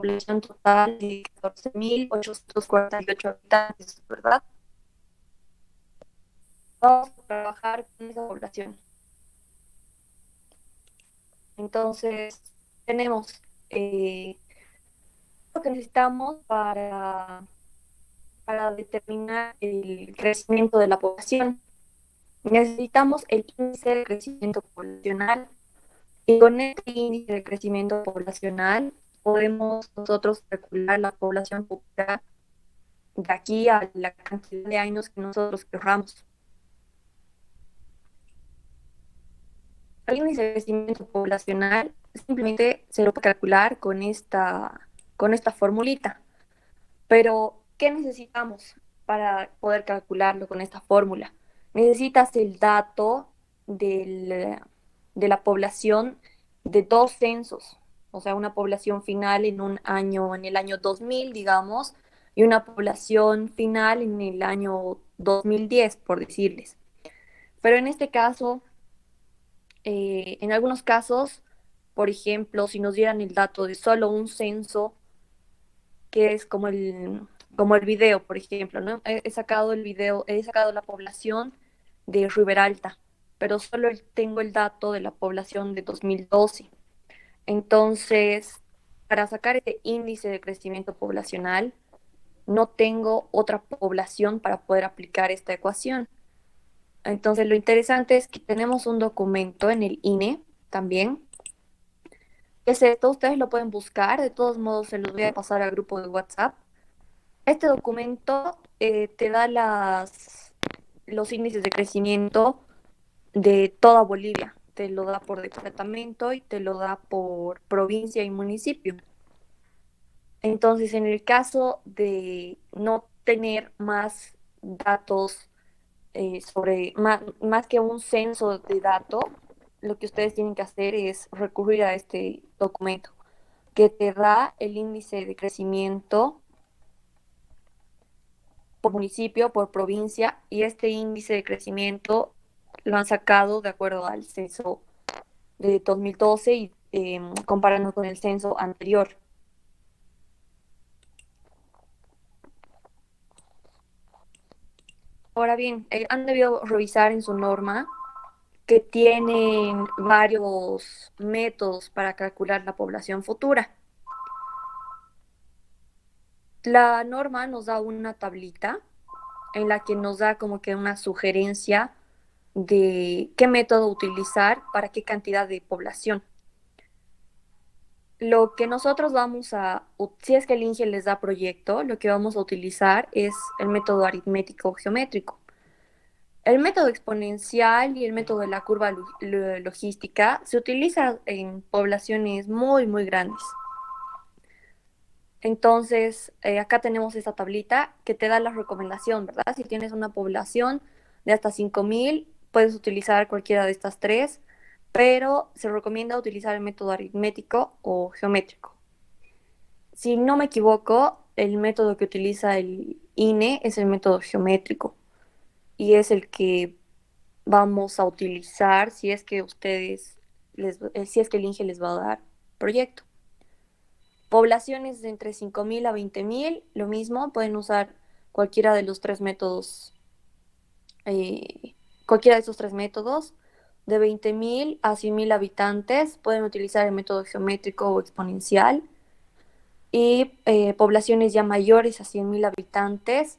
población total de 14.848 habitantes, ¿verdad? Vamos a trabajar con esa población. Entonces, tenemos lo que necesitamos para determinar el crecimiento de la población. Necesitamos el índice de crecimiento poblacional y con este índice de crecimiento poblacional podemos nosotros calcular la población futura de aquí a la cantidad de años que nosotros querramos. El índice de crecimiento poblacional simplemente se lo puede calcular con esta formulita. Pero, ¿qué necesitamos para poder calcularlo con esta fórmula? Necesitas el dato de la población de dos censos, o sea, una población final en un año, en el año 2000, digamos, y una población final en el año 2010, por decirles. Pero en este caso, en algunos casos, por ejemplo, si nos dieran el dato de solo un censo, que es como el video, por ejemplo, ¿no? He sacado el video, he sacado la población de Riberalta, pero solo tengo el dato de la población de 2012. Entonces, para sacar ese índice de crecimiento poblacional, no tengo otra población para poder aplicar esta ecuación. Entonces, lo interesante es que tenemos un documento en el INE también. Es esto, ustedes lo pueden buscar, de todos modos se los voy a pasar al grupo de WhatsApp. Este documento te da los índices de crecimiento de toda Bolivia. Te lo da por departamento y te lo da por provincia y municipio. Entonces, en el caso de no tener más datos más que un censo de datos, lo que ustedes tienen que hacer es recurrir a este documento que te da el índice de crecimiento por municipio, por provincia, y este índice de crecimiento lo han sacado de acuerdo al censo de 2012 y comparando con el censo anterior. Ahora bien, han debido revisar en su norma que tienen varios métodos para calcular la población futura. La norma nos da una tablita en la que nos da como que una sugerencia de qué método utilizar para qué cantidad de población. Lo que nosotros vamos si es que el INGE les da proyecto, lo que vamos a utilizar es el método aritmético geométrico. El método exponencial y el método de la curva logística se utiliza en poblaciones muy, muy grandes. Entonces, acá tenemos esta tablita que te da la recomendación, ¿verdad? Si tienes una población de hasta 5.000, puedes utilizar cualquiera de estas tres, pero se recomienda utilizar el método aritmético o geométrico. Si no me equivoco, el método que utiliza el INE es el método geométrico y es el que vamos a utilizar si es que si es que el INGE les va a dar proyecto. Poblaciones de entre 5.000 a 20.000, lo mismo, pueden usar cualquiera de los tres métodos, cualquiera de esos tres métodos. De 20.000 a 100.000 habitantes, pueden utilizar el método geométrico o exponencial. Y poblaciones ya mayores a 100.000 habitantes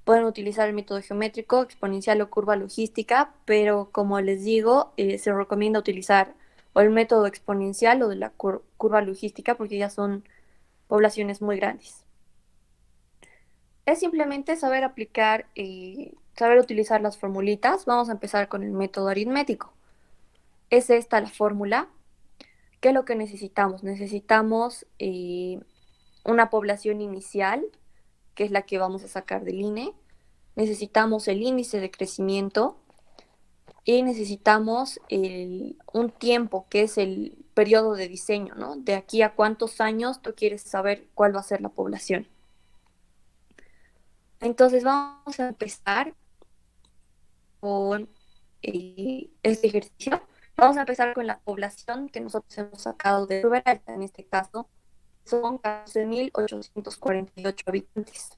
pueden utilizar el método geométrico, exponencial o curva logística, pero como les digo, se recomienda utilizar o el método exponencial o de la curva logística porque ya son poblaciones muy grandes. Es simplemente saber aplicar y saber utilizar las formulitas. Vamos a empezar con el método aritmético. Es esta la fórmula. ¿Qué es lo que necesitamos? Necesitamos una población inicial, que es la que vamos a sacar del INE. Necesitamos el índice de crecimiento y necesitamos un tiempo, que es el periodo de diseño, ¿no? De aquí a cuántos años tú quieres saber cuál va a ser la población. Entonces vamos a empezar con este ejercicio. Vamos a empezar con la población que nosotros hemos sacado de Ruberalta, en este caso. son 14.848 habitantes.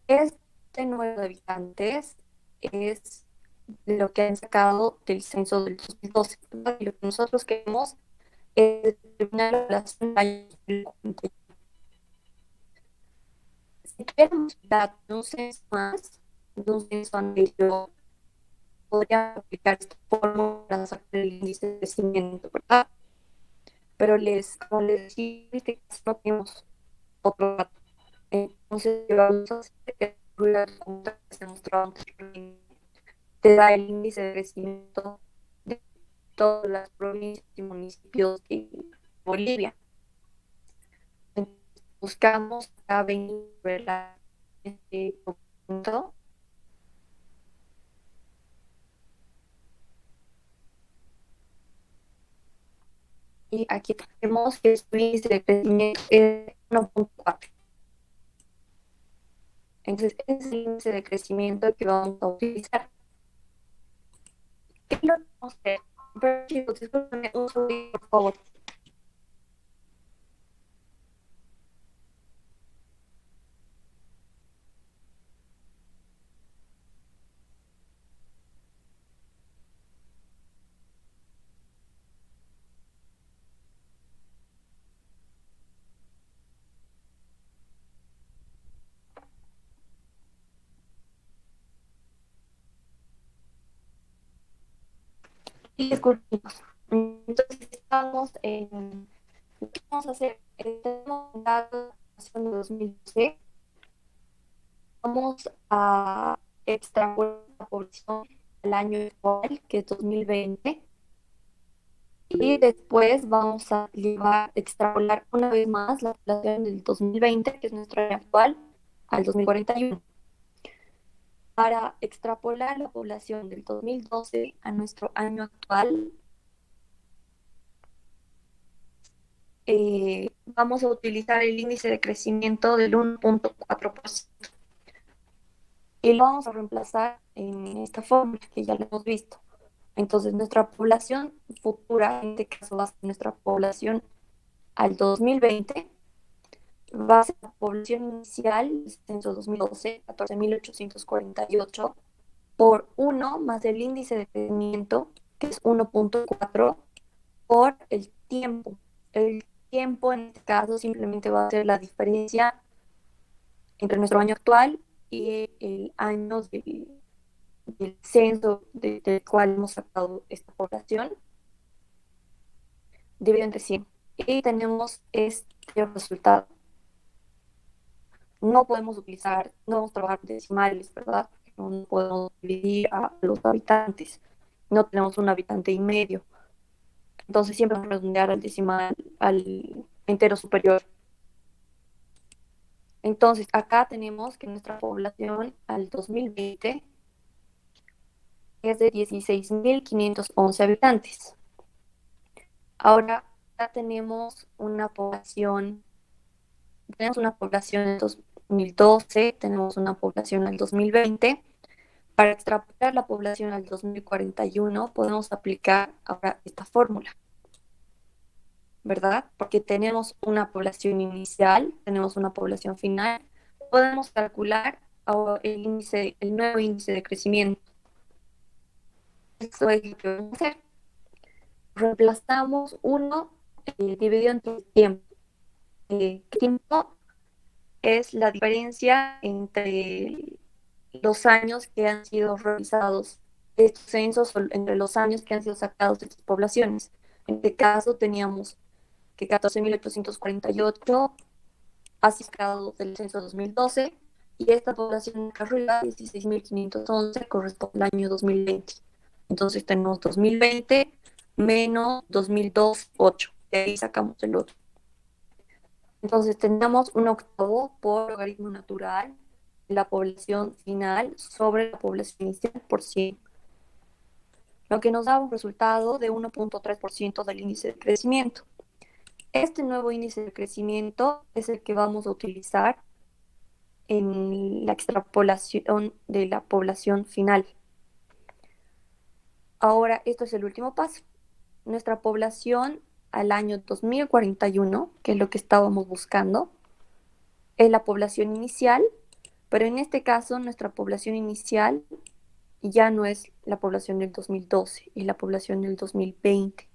Este número de habitantes es lo que han sacado del censo del 2012. Y lo que nosotros queremos es determinar la población del año 2040. Si tuviéramos datos de un censo más, de un censo anterior, podría aplicar esta fórmula para sacar el índice de crecimiento, ¿verdad? Pero como les decía, en este caso no tenemos otro dato. Entonces, lo que vamos a hacer es que hacemos trabajo, te da el índice de crecimiento de todas las provincias y municipios de Bolivia. Entonces, buscamos a venir este punto y aquí tenemos que su índice de crecimiento es 1.4. Entonces, ese es el índice de crecimiento que vamos a utilizar. ¿Qué es lo que vamos a hacer? Pero chicos, discúlpenme un segundo, por favor. Y disculpemos. Entonces, estamos en... ¿Qué vamos a hacer? Tenemos un dato de 2012. Vamos a extrapolar la población al año actual, que es 2020, y después vamos a extrapolar una vez más la población del 2020, que es nuestro año actual, al 2041. Para extrapolar la población del 2012 a nuestro año actual, vamos a utilizar el índice de crecimiento del 1.4% y lo vamos a reemplazar en esta fórmula que ya lo hemos visto. Entonces, nuestra población futura, en este caso va a ser nuestra población al 2020, va a ser la población inicial, el censo 2012, 14.848, por 1 más el índice de crecimiento, que es 1.4, por el tiempo. El tiempo en este caso simplemente va a ser la diferencia entre nuestro año actual y el año del censo del cual hemos sacado esta población, dividido entre 100. Y tenemos este resultado. No podemos utilizar, no vamos a trabajar decimales, ¿verdad? No podemos dividir a los habitantes. No tenemos un habitante y medio. Entonces siempre vamos a redondear al decimal, al entero superior. Entonces acá tenemos que nuestra población al 2020 es de 16.511 habitantes. Ahora ya tenemos una población en 2012, tenemos una población en el 2020. Para extrapolar la población al 2041 podemos aplicar ahora esta fórmula, ¿verdad? Porque tenemos una población inicial, tenemos una población final. Podemos calcular ahora el nuevo índice de crecimiento. Esto es lo que vamos a hacer. Reemplazamos 1 dividido entre el tiempo. ¿Qué tiempo es la diferencia entre los años que han sido realizados estos censos, entre los años que han sido sacados de estas poblaciones? En este caso teníamos que 14.848 ha sido sacado del censo 2012 y esta población de arriba, 16.511, corresponde al año 2020. Entonces tenemos 2020 menos 2002, 8. De ahí sacamos el otro. Entonces tenemos un octavo por logaritmo natural de la población final sobre la población inicial por 100, lo que nos da un resultado de 1.3% del índice de crecimiento. Este nuevo índice de crecimiento es el que vamos a utilizar en la extrapolación de la población final. Ahora, esto es el último paso. Nuestra población al año 2041, que es lo que estábamos buscando, es la población inicial, pero en este caso nuestra población inicial ya no es la población del 2012, es la población del 2020.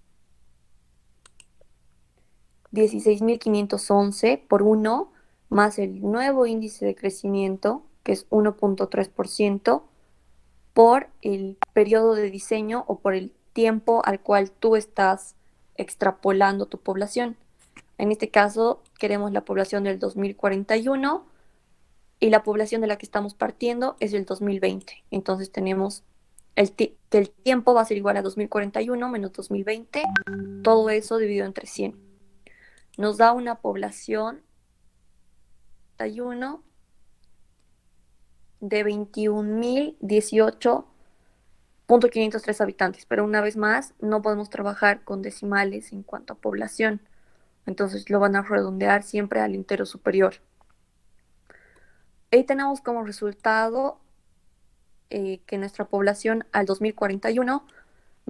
16.511 por 1 más el nuevo índice de crecimiento, que es 1.3%, por el periodo de diseño o por el tiempo al cual tú estás extrapolando tu población. En este caso, queremos la población del 2041 y la población de la que estamos partiendo es el 2020. Entonces tenemos que el tiempo va a ser igual a 2041 menos 2020, todo eso dividido entre 100. Nos da una población de 21.018.503 habitantes, pero una vez más no podemos trabajar con decimales en cuanto a población, entonces lo van a redondear siempre al entero superior. Ahí tenemos como resultado que nuestra población al 2041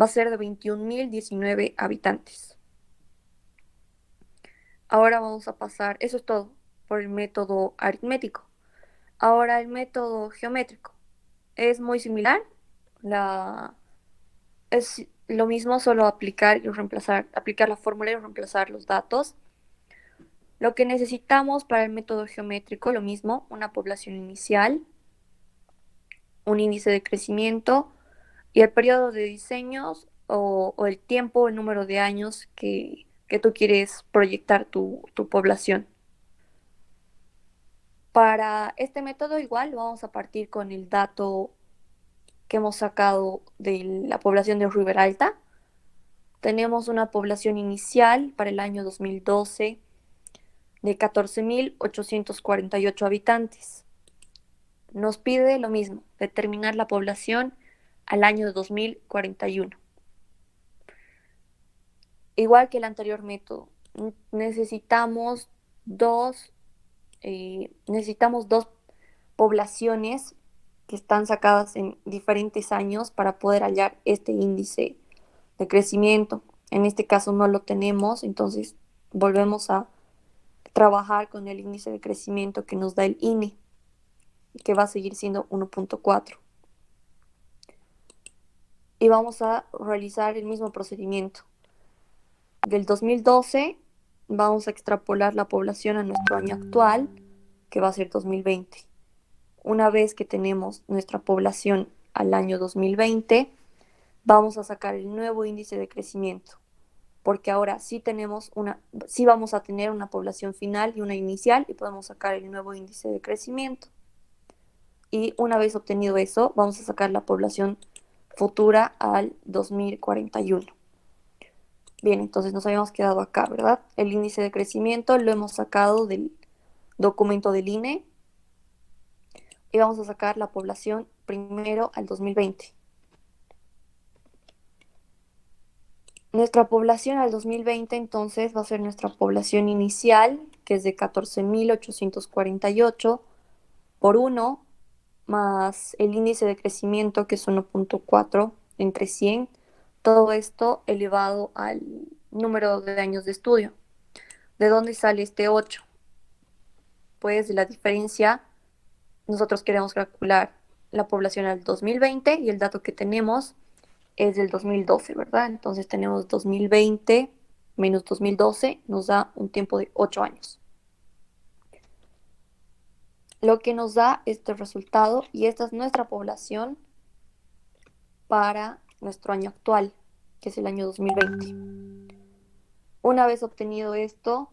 va a ser de 21.019 habitantes. Ahora vamos a pasar, eso es todo, por el método aritmético. Ahora el método geométrico es muy similar, es lo mismo, solo aplicar y reemplazar, aplicar la fórmula y reemplazar los datos. Lo que necesitamos para el método geométrico, lo mismo, una población inicial, un índice de crecimiento y el periodo de diseños o el tiempo, el número de años que tú quieres proyectar tu población. Para este método igual vamos a partir con el dato que hemos sacado de la población de Riberalta. Tenemos una población inicial para el año 2012 de 14.848 habitantes. Nos pide lo mismo, determinar la población al año 2041. Igual que el anterior método, necesitamos dos, necesitamos dos poblaciones que están sacadas en diferentes años para poder hallar este índice de crecimiento. En este caso no lo tenemos, entonces volvemos a trabajar con el índice de crecimiento que nos da el INE, que va a seguir siendo 1.4. Y vamos a realizar el mismo procedimiento. Del 2012 vamos a extrapolar la población a nuestro año actual, que va a ser 2020. Una vez que tenemos nuestra población al año 2020, vamos a sacar el nuevo índice de crecimiento, porque ahora sí vamos a tener una población final y una inicial y podemos sacar el nuevo índice de crecimiento. Y una vez obtenido eso, vamos a sacar la población futura al 2041. Bien, entonces nos habíamos quedado acá, ¿verdad? El índice de crecimiento lo hemos sacado del documento del INE y vamos a sacar la población primero al 2020. Nuestra población al 2020 entonces va a ser nuestra población inicial, que es de 14.848 por 1, más el índice de crecimiento, que es 1.4 entre 100, todo esto elevado al número de años de estudio. ¿De dónde sale este 8? Pues de la diferencia, nosotros queremos calcular la población al 2020 y el dato que tenemos es del 2012, ¿verdad? Entonces tenemos 2020 menos 2012, nos da un tiempo de 8 años. Lo que nos da este resultado, y esta es nuestra población para nuestro año actual, que es el año 2020. Una vez obtenido esto,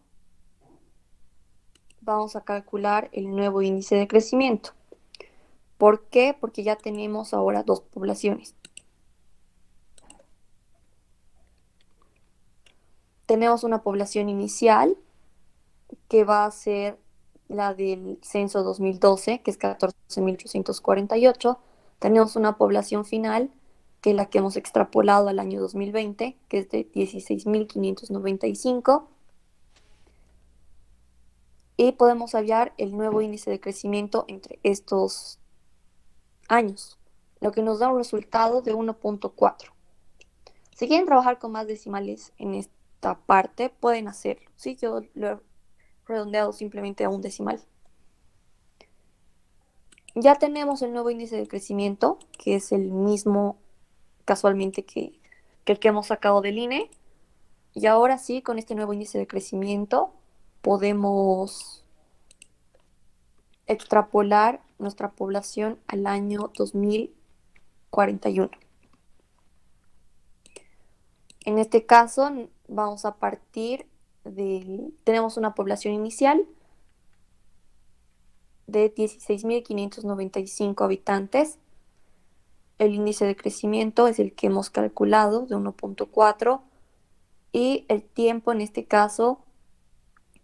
vamos a calcular el nuevo índice de crecimiento. ¿Por qué? Porque ya tenemos ahora dos poblaciones. Tenemos una población inicial que va a ser la del censo 2012, que es 14.848. Tenemos una población final, que es la que hemos extrapolado al año 2020, que es de 16.595. Y podemos hallar el nuevo índice de crecimiento entre estos años, lo que nos da un resultado de 1.4. Si quieren trabajar con más decimales esta parte, pueden hacerlo. ¿Sí? Yo lo he redondeado simplemente a un decimal. Ya tenemos el nuevo índice de crecimiento, que es el mismo casualmente que el que hemos sacado del INE. Y ahora sí, con este nuevo índice de crecimiento, podemos extrapolar nuestra población al año 2041. En este caso, vamos a partir tenemos una población inicial de 16.595 habitantes. El índice de crecimiento es el que hemos calculado de 1.4 y el tiempo en este caso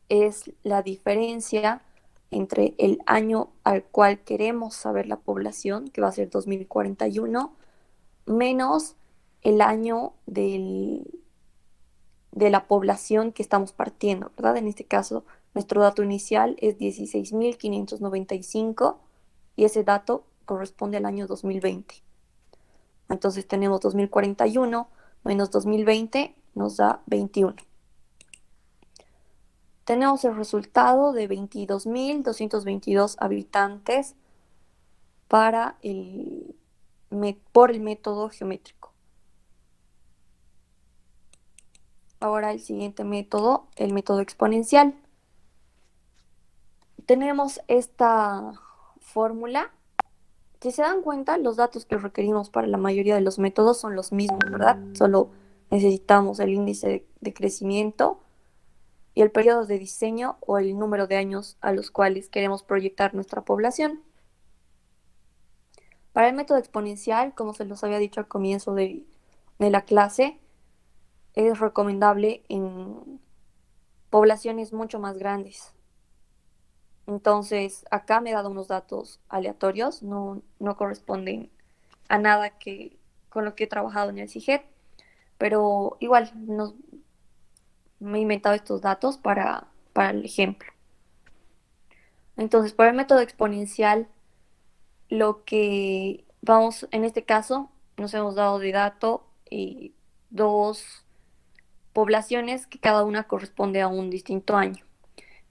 es la diferencia entre el año al cual queremos saber la población, que va a ser 2041, menos el año de la población que estamos partiendo, ¿verdad? En este caso, nuestro dato inicial es 16.595 y ese dato corresponde al año 2020. Entonces tenemos 2041 menos 2020 nos da 21. Tenemos el resultado de 22.222 habitantes por el método geométrico. Ahora el siguiente método, el método exponencial. Tenemos esta fórmula. Si se dan cuenta, los datos que requerimos para la mayoría de los métodos son los mismos, ¿verdad? Solo necesitamos el índice de crecimiento y el periodo de diseño o el número de años a los cuales queremos proyectar nuestra población. Para el método exponencial, como se los había dicho al comienzo de la clase, es recomendable en poblaciones mucho más grandes. Entonces, acá me he dado unos datos aleatorios, no corresponden a nada con lo que he trabajado en el CIGET, pero igual me he inventado estos datos para el ejemplo. Entonces, para el método exponencial, lo que vamos, en este caso, nos hemos dado de dato dos poblaciones que cada una corresponde a un distinto año.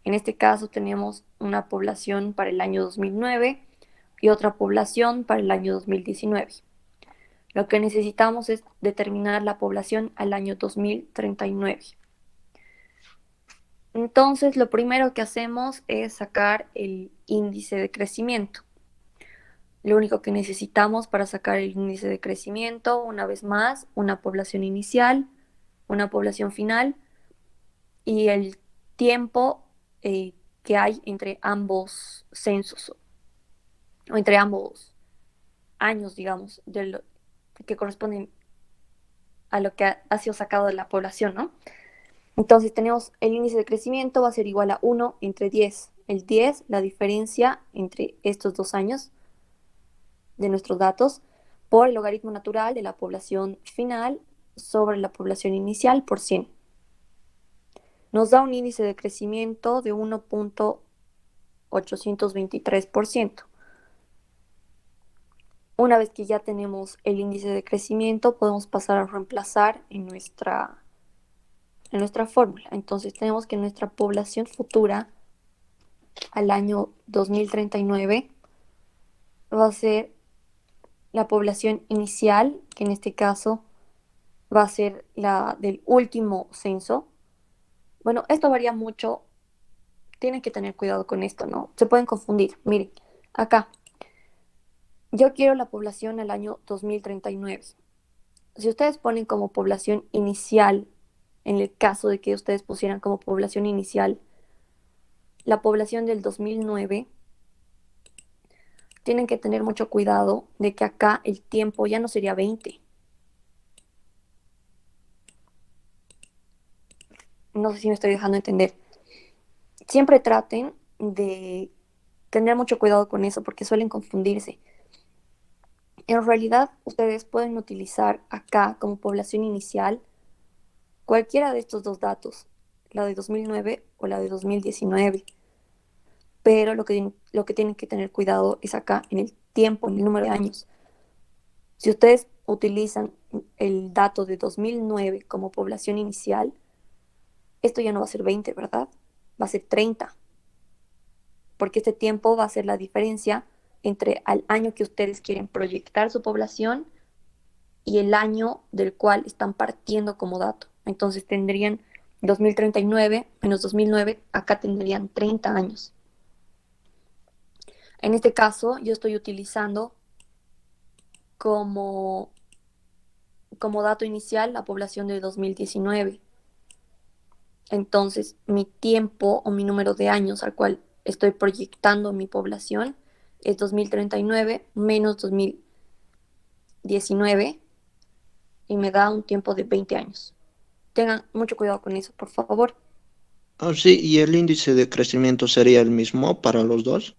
En este caso tenemos una población para el año 2009 y otra población para el año 2019. Lo que necesitamos es determinar la población al año 2039. Entonces, lo primero que hacemos es sacar el índice de crecimiento. Lo único que necesitamos para sacar el índice de crecimiento, una vez más, una población inicial, una población final y el tiempo que hay entre ambos censos o entre ambos años, digamos, que corresponden a lo que ha sido sacado de la población, ¿no? Entonces tenemos el índice de crecimiento va a ser igual a 1 entre 10. El 10, la diferencia entre estos dos años de nuestros datos, por el logaritmo natural de la población final sobre la población inicial por 100. Nos da un índice de crecimiento de 1.823%. Una vez que ya tenemos el índice de crecimiento, podemos pasar a reemplazar en nuestra fórmula. Entonces tenemos que nuestra población futura al año 2039 va a ser la población inicial, que en este caso va a ser la del último censo. Bueno, esto varía mucho, tienen que tener cuidado con esto, ¿no? Se pueden confundir. Miren, acá, yo quiero la población al año 2039. Si ustedes ponen como población inicial, en el caso de que ustedes pusieran como población inicial la población del 2009, tienen que tener mucho cuidado de que acá el tiempo ya no sería 20. No sé si me estoy dejando entender. Siempre traten de tener mucho cuidado con eso porque suelen confundirse. En realidad, ustedes pueden utilizar acá como población inicial cualquiera de estos dos datos, la de 2009 o la de 2019. Pero lo que tienen que tener cuidado es acá en el tiempo, en el número de años. Si ustedes utilizan el dato de 2009 como población inicial, esto ya no va a ser 20, ¿verdad? Va a ser 30, porque este tiempo va a ser la diferencia entre el año que ustedes quieren proyectar su población y el año del cual están partiendo como dato. Entonces tendrían 2039 menos 2009, acá tendrían 30 años. En este caso, yo estoy utilizando como, como dato inicial la población de 2019. Entonces, mi tiempo o mi número de años al cual estoy proyectando mi población es 2039 menos 2019 y me da un tiempo de 20 años. Tengan mucho cuidado con eso, por favor. Ah, sí, ¿y el índice de crecimiento sería el mismo para los dos?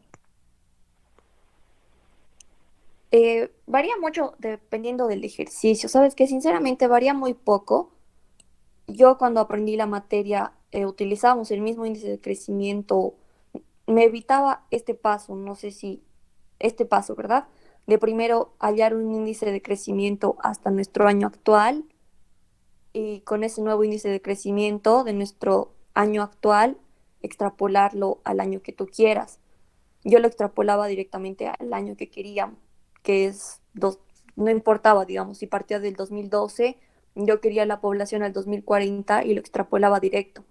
Varía mucho dependiendo del ejercicio. Sabes que sinceramente varía muy poco. Yo cuando aprendí la materia utilizábamos el mismo índice de crecimiento. Me evitaba este paso, no sé si este paso, ¿verdad? De primero hallar un índice de crecimiento hasta nuestro año actual y con ese nuevo índice de crecimiento de nuestro año actual, extrapolarlo al año que tú quieras. Yo lo extrapolaba directamente al año que quería, que es dos, no importaba, digamos, si partía del 2012, yo quería la población al 2040 y lo extrapolaba directo.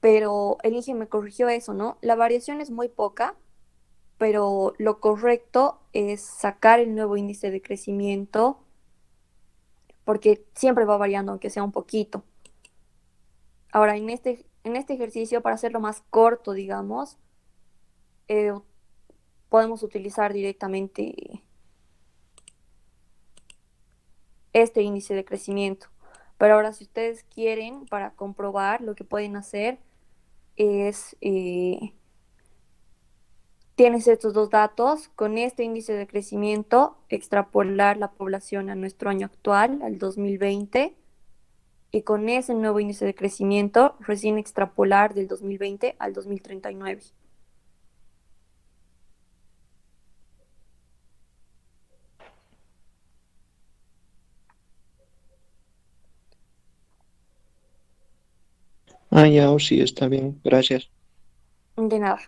Pero el INGE me corrigió eso, ¿no? La variación es muy poca, pero lo correcto es sacar el nuevo índice de crecimiento porque siempre va variando, aunque sea un poquito. Ahora, en este ejercicio, para hacerlo más corto, digamos, eh, podemos utilizar directamente este índice de crecimiento. Pero ahora, si ustedes quieren, para comprobar, lo que pueden hacer es, tienes estos dos datos, con este índice de crecimiento, extrapolar la población a nuestro año actual, al 2020, y con ese nuevo índice de crecimiento, recién extrapolar del 2020 al 2039. Ah, ya, oh, sí, está bien, gracias. De nada.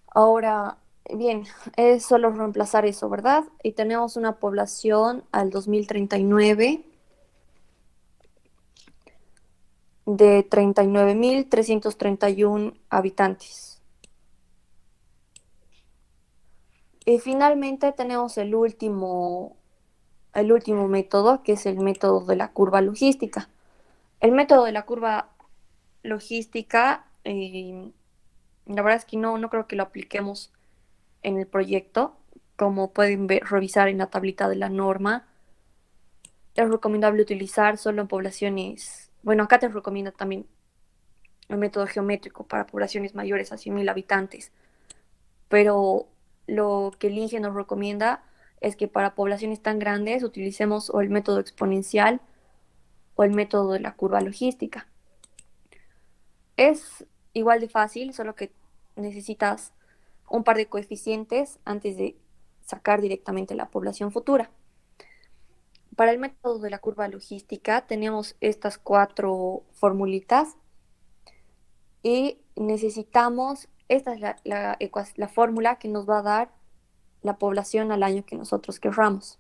Ahora, bien, es solo reemplazar eso, ¿verdad? Y tenemos una población al 2039 de 39.331 habitantes. Y finalmente tenemos el último método, que es el método de la curva logística. El método de la curva logística, la verdad es que no creo que lo apliquemos en el proyecto. Como pueden ver, revisar en la tablita de la norma, es recomendable utilizar solo en poblaciones, bueno, acá te recomienda también el método geométrico para poblaciones mayores a 100.000 habitantes, pero lo que el INGE nos recomienda es que para poblaciones tan grandes utilicemos o el método exponencial o el método de la curva logística. Es igual de fácil, solo que necesitas un par de coeficientes antes de sacar directamente la población futura. Para el método de la curva logística tenemos estas cuatro formulitas y necesitamos, esta es la fórmula que nos va a dar la población al año que nosotros querramos.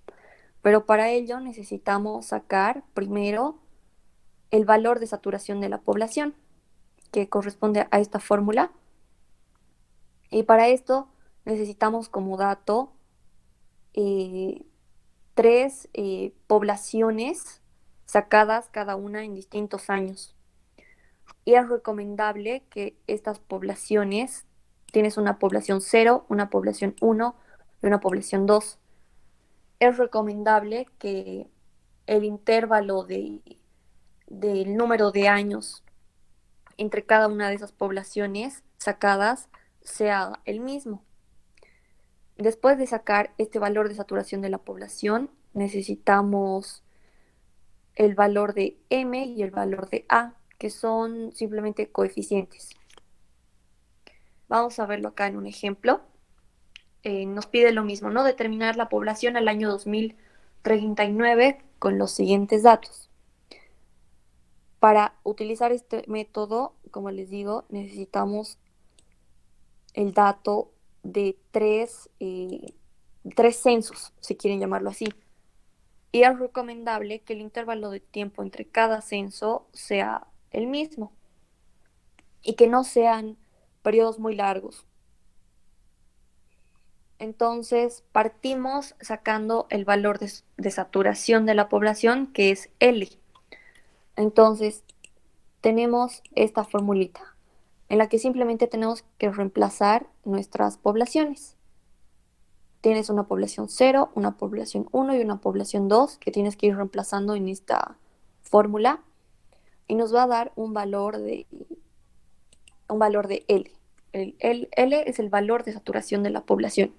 Pero para ello necesitamos sacar primero el valor de saturación de la población, que corresponde a esta fórmula. Y para esto necesitamos como dato eh, tres poblaciones sacadas cada una en distintos años. Y es recomendable que estas poblaciones, tienes una población cero, una población uno y una población 2. Es recomendable que el intervalo del número de años entre cada una de esas poblaciones sacadas sea el mismo. Después de sacar este valor de saturación de la población, necesitamos el valor de M y el valor de A, que son simplemente coeficientes. Vamos a verlo acá en un ejemplo. Nos pide lo mismo, ¿no? Determinar la población al año 2039 con los siguientes datos. Para utilizar este método, como les digo, necesitamos el dato de tres censos, si quieren llamarlo así. Y es recomendable que el intervalo de tiempo entre cada censo sea el mismo y que no sean periodos muy largos. Entonces, partimos sacando el valor de saturación de la población, que es L. Entonces, tenemos esta formulita en la que simplemente tenemos que reemplazar nuestras poblaciones. Tienes una población cero, una población uno y una población 2 que tienes que ir reemplazando en esta fórmula y nos va a dar un valor de L. L es el valor de saturación de la población.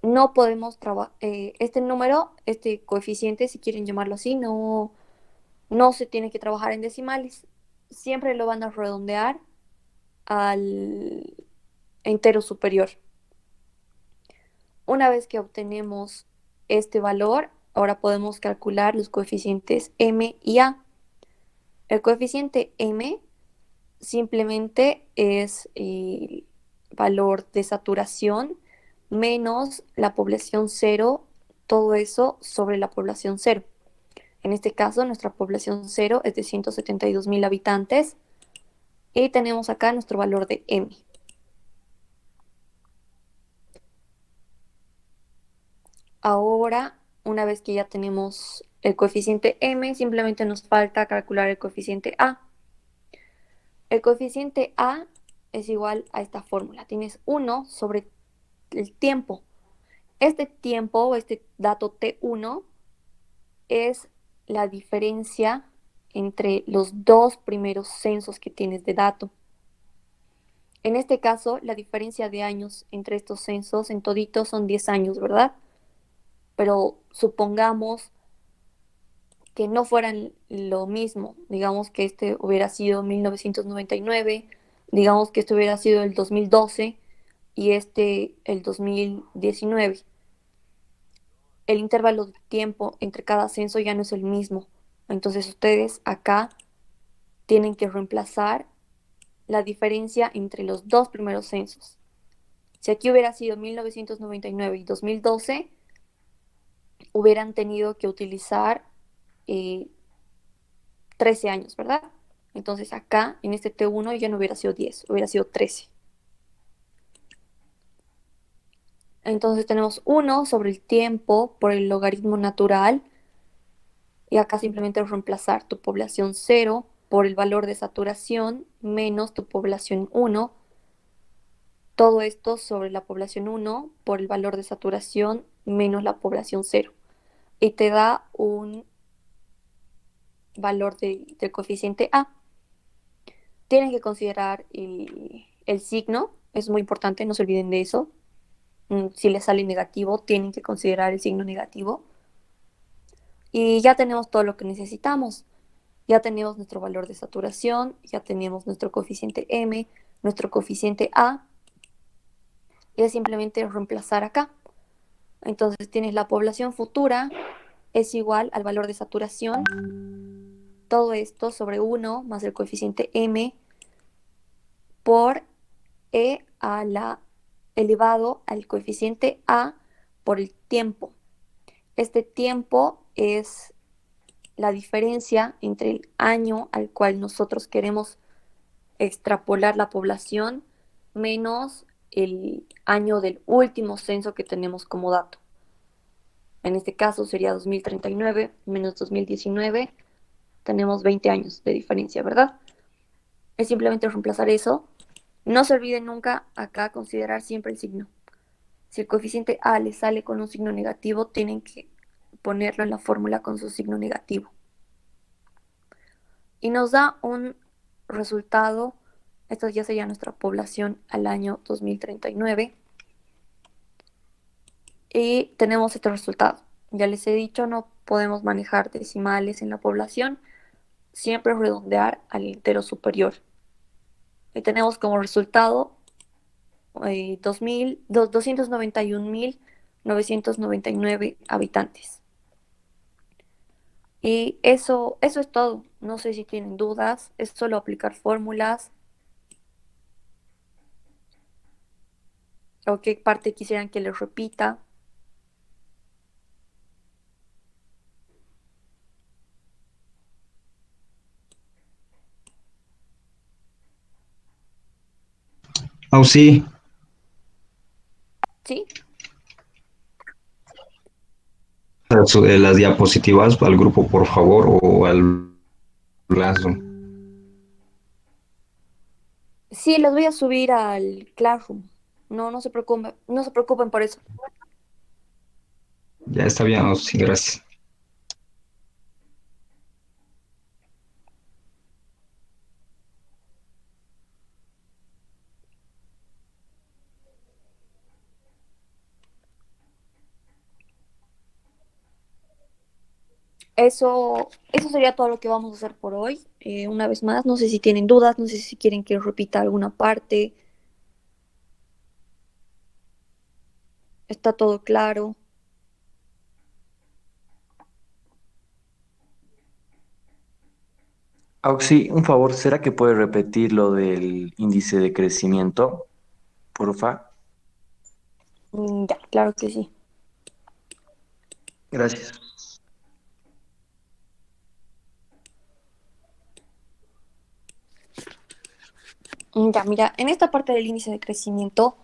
No podemos trabajar, este número, este coeficiente, si quieren llamarlo así, no se tiene que trabajar en decimales. Siempre lo van a redondear al entero superior. Una vez que obtenemos este valor, ahora podemos calcular los coeficientes m y a. El coeficiente m simplemente es el valor de saturación menos la población cero, todo eso sobre la población cero. En este caso, nuestra población cero es de 172.000 habitantes y tenemos acá nuestro valor de m. Ahora, una vez que ya tenemos el coeficiente m, simplemente nos falta calcular el coeficiente a. El coeficiente a es igual a esta fórmula. Tienes 1 sobre el tiempo. Este tiempo o este dato T1 es la diferencia entre los dos primeros censos que tienes de dato. En este caso, la diferencia de años entre estos censos en toditos son 10 años, ¿verdad? Pero supongamos que no fueran lo mismo. Digamos que este hubiera sido 1999, digamos que este hubiera sido el 2012 y este el 2019. El intervalo de tiempo entre cada censo ya no es el mismo. Entonces ustedes acá tienen que reemplazar la diferencia entre los dos primeros censos. Si aquí hubiera sido 1999 y 2012, hubieran tenido que utilizar 13 años, ¿verdad? Entonces acá, en este T1, ya no hubiera sido 10, hubiera sido 13. Entonces tenemos 1 sobre el tiempo por el logaritmo natural. Y acá simplemente reemplazar tu población cero por el valor de saturación menos tu población uno. Todo esto sobre la población uno por el valor de saturación menos la población cero. Y te da un valor del coeficiente A. Tienen que considerar el signo, es muy importante, no se olviden de eso. Si les sale negativo, tienen que considerar el signo negativo. Y ya tenemos todo lo que necesitamos. Ya tenemos nuestro valor de saturación, ya tenemos nuestro coeficiente M, nuestro coeficiente A, y es simplemente reemplazar acá. Entonces tienes la población futura es igual al valor de saturación, todo esto sobre 1 más el coeficiente M por E a la elevado al coeficiente A por el tiempo. Este tiempo es la diferencia entre el año al cual nosotros queremos extrapolar la población menos el año del último censo que tenemos como dato. En este caso sería 2039 menos 2019. Tenemos 20 años de diferencia, ¿verdad? Es simplemente reemplazar eso. No se olviden nunca acá considerar siempre el signo. Si el coeficiente A les sale con un signo negativo, tienen que ponerlo en la fórmula con su signo negativo. Y nos da un resultado. Esta ya sería nuestra población al año 2039. Y tenemos este resultado. Ya les he dicho, no podemos manejar decimales en la población, siempre redondear al entero superior. Y tenemos como resultado 291.999 habitantes. Y eso es todo. No sé si tienen dudas, es solo aplicar fórmulas o qué parte quisieran que les repita. Oh, sí, ¿Sí? las diapositivas al grupo, por favor, o al lazo. Sí, los voy a subir al Classroom. No, no se preocupen por eso. Ya está bien, oh, sí, gracias. Eso sería todo lo que vamos a hacer por hoy. Una vez más, no sé si tienen dudas, no sé si quieren que repita alguna parte. Está todo claro. Auxi, un favor, ¿será que puede repetir lo del índice de crecimiento, porfa? Ya, claro que sí. Gracias. Ya, mira, en esta parte del índice de crecimiento,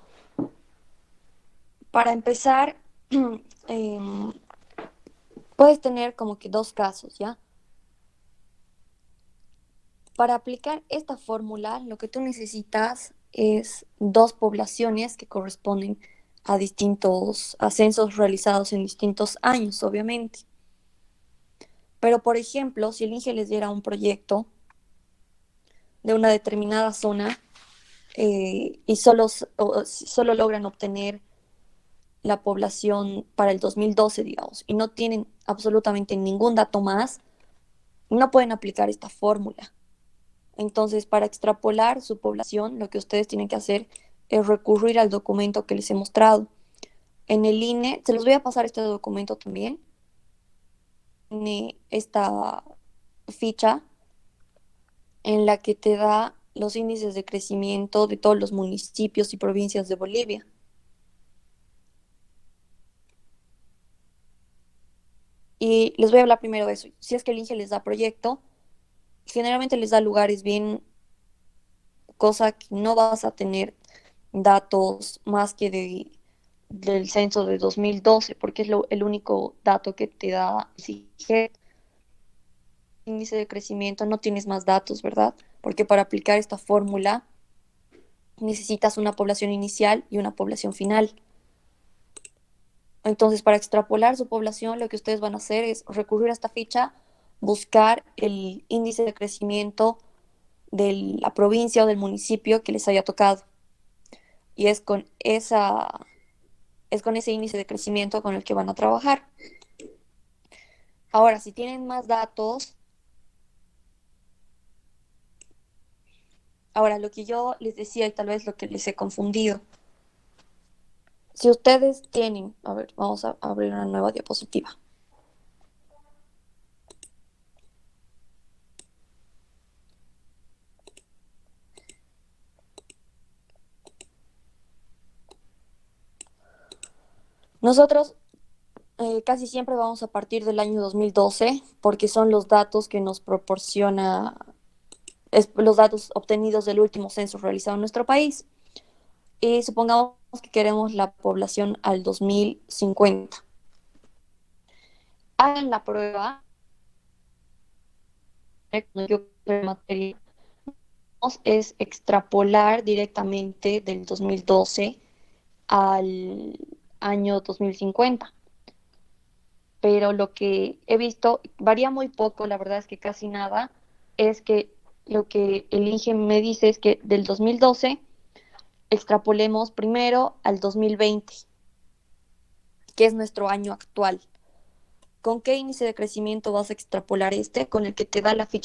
para empezar, em, puedes tener como que dos casos, ¿ya? Para aplicar esta fórmula, lo que tú necesitas es dos poblaciones que corresponden a distintos ascensos realizados en distintos años, obviamente. Pero, por ejemplo, si el INGE les diera un proyecto de una determinada zona y solo logran obtener la población para el 2012, digamos, y no tienen absolutamente ningún dato más, no pueden aplicar esta fórmula. Entonces, para extrapolar su población, lo que ustedes tienen que hacer es recurrir al documento que les he mostrado. En el INE, se los voy a pasar este documento también, esta ficha en la que te da los índices de crecimiento de todos los municipios y provincias de Bolivia. Y les voy a hablar primero de eso. Si es que el INGE les da proyecto, generalmente les da lugares bien, cosa que no vas a tener datos más que del censo de 2012, porque es el único dato que te da SIGET, índice de crecimiento, no tienes más datos, ¿verdad? Porque para aplicar esta fórmula necesitas una población inicial y una población final. Entonces, para extrapolar su población, lo que ustedes van a hacer es recurrir a esta ficha, buscar el índice de crecimiento de la provincia o del municipio que les haya tocado. Y es con ese índice de crecimiento con el que van a trabajar. Ahora, si tienen más datos, ahora lo que yo les decía y tal vez lo que les he confundido, si ustedes tienen, a ver, vamos a abrir una nueva diapositiva. Nosotros casi siempre vamos a partir del año 2012 porque son los datos que nos proporciona, los datos obtenidos del último censo realizado en nuestro país. Y supongamos que queremos la población al 2050. Hagan la prueba, es extrapolar directamente del 2012 al año 2050. Pero lo que he visto varía muy poco, la verdad es que casi nada, es que lo que el INGE me dice es que del 2012 extrapolemos primero al 2020, que es nuestro año actual. ¿Con qué índice de crecimiento vas a extrapolar este? Con el que te da la ficha